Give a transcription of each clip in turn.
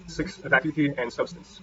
6. Evacuatey and Substance.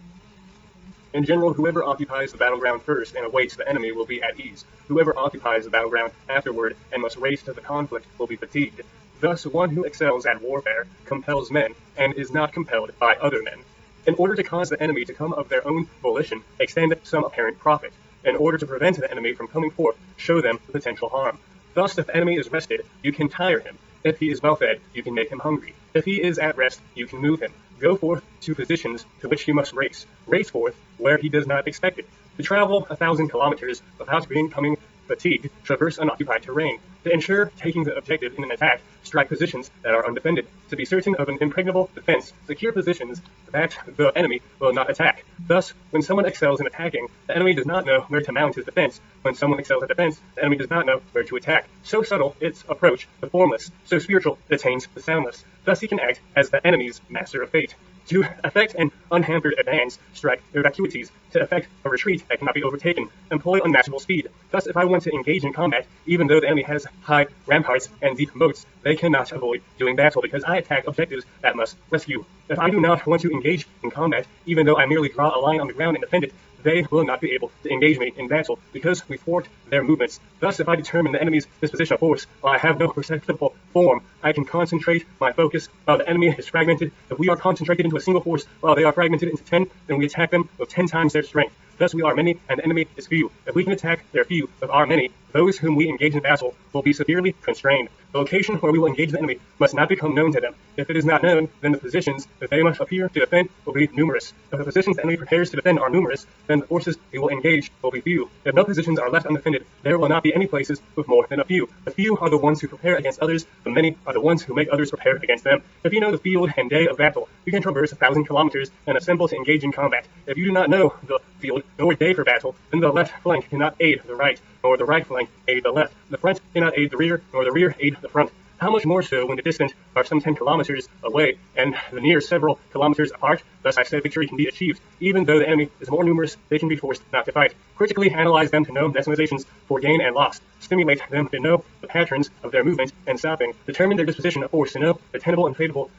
In general, whoever occupies the battleground first and awaits the enemy will be at ease. Whoever occupies the battleground afterward and must race to the conflict will be fatigued. Thus, one who excels at warfare compels men and is not compelled by other men. In order to cause the enemy to come of their own volition, extend some apparent profit. In order to prevent the enemy from coming forth, show them the potential harm. Thus, if the enemy is rested, you can tire him. If he is well fed, you can make him hungry. If he is at rest, you can move him. Go forth to positions to which he must race. Race forth where he does not expect it. To travel 1,000 kilometers without becoming fatigued, traverse unoccupied terrain. To ensure taking the objective in an attack, strike positions that are undefended. To be certain of an impregnable defense, secure positions that the enemy will not attack. Thus, when someone excels in attacking, the enemy does not know where to mount his defense. When someone excels at defense, the enemy does not know where to attack. So subtle its approach, the formless. So spiritual, it attains the soundless. Thus he can act as the enemy's master of fate. To effect an unhampered advance, strike evacuities. To effect a retreat that cannot be overtaken, employ unmatchable speed. Thus, if I want to engage in combat, even though the enemy has high ramparts and deep moats, they cannot avoid doing battle because I attack objectives that must rescue. If I do not want to engage in combat, even though I merely draw a line on the ground and defend it, they will not be able to engage me in battle because we thwart their movements. Thus, if I determine the enemy's disposition of force while I have no perceptible form, I can concentrate my focus while the enemy is fragmented. If we are concentrated into a single force while they are fragmented into 10, then we attack them with 10 times their strength. Thus we are many, and the enemy is few. If we can attack their few with our many, those whom we engage in battle will be severely constrained. The location where we will engage the enemy must not become known to them. If it is not known, then the positions that they must appear to defend will be numerous. If the positions the enemy prepares to defend are numerous, then the forces we will engage will be few. If no positions are left undefended, there will not be any places with more than a few. The few are the ones who prepare against others, the many are the ones who make others prepare against them. If you know the field and day of battle, you can traverse 1,000 kilometers and assemble to engage in combat. If you do not know the field nor day for battle, then the left flank cannot aid the right, nor the right flank aid the left. The front cannot aid the rear, nor the rear aid the front. How much more so when the distant are some 10 kilometers away, and the near several kilometers apart? Thus I said victory can be achieved. Even though the enemy is more numerous, they can be forced not to fight. Critically analyze them to know decimalizations for gain and loss. Stimulate them to know the patterns of their movement and stopping. Determine their disposition of force to know the tenable and fatal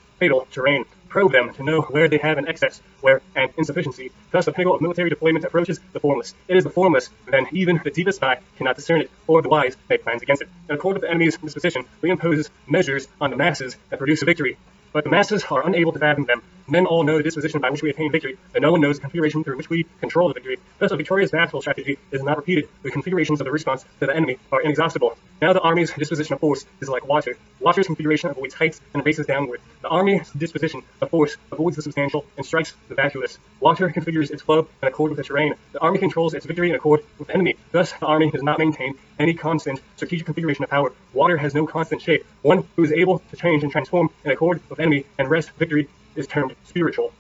terrain. Probe them to know where they have an excess, where an insufficiency. Thus the pinnacle of military deployment approaches the formless. It is the formless, then even the deepest eye cannot discern it, or the wise make plans against it. In accord with the enemy's disposition, we impose measures on the masses that produce a victory. But the masses are unable to fathom them. Men all know the disposition by which we attain victory, but no one knows the configuration through which we control the victory. Thus, a victorious battle strategy is not repeated. The configurations of the response to the enemy are inexhaustible. Now the army's disposition of force is like water. Water's configuration avoids heights and races downward. The army's disposition of force avoids the substantial and strikes the vacuous. Water configures its flow in accord with the terrain. The army controls its victory in accord with the enemy. Thus, the army does not maintain any constant strategic configuration of power. Water has no constant shape. One who is able to change and transform in accord with enemy and wrest victory is termed spiritual.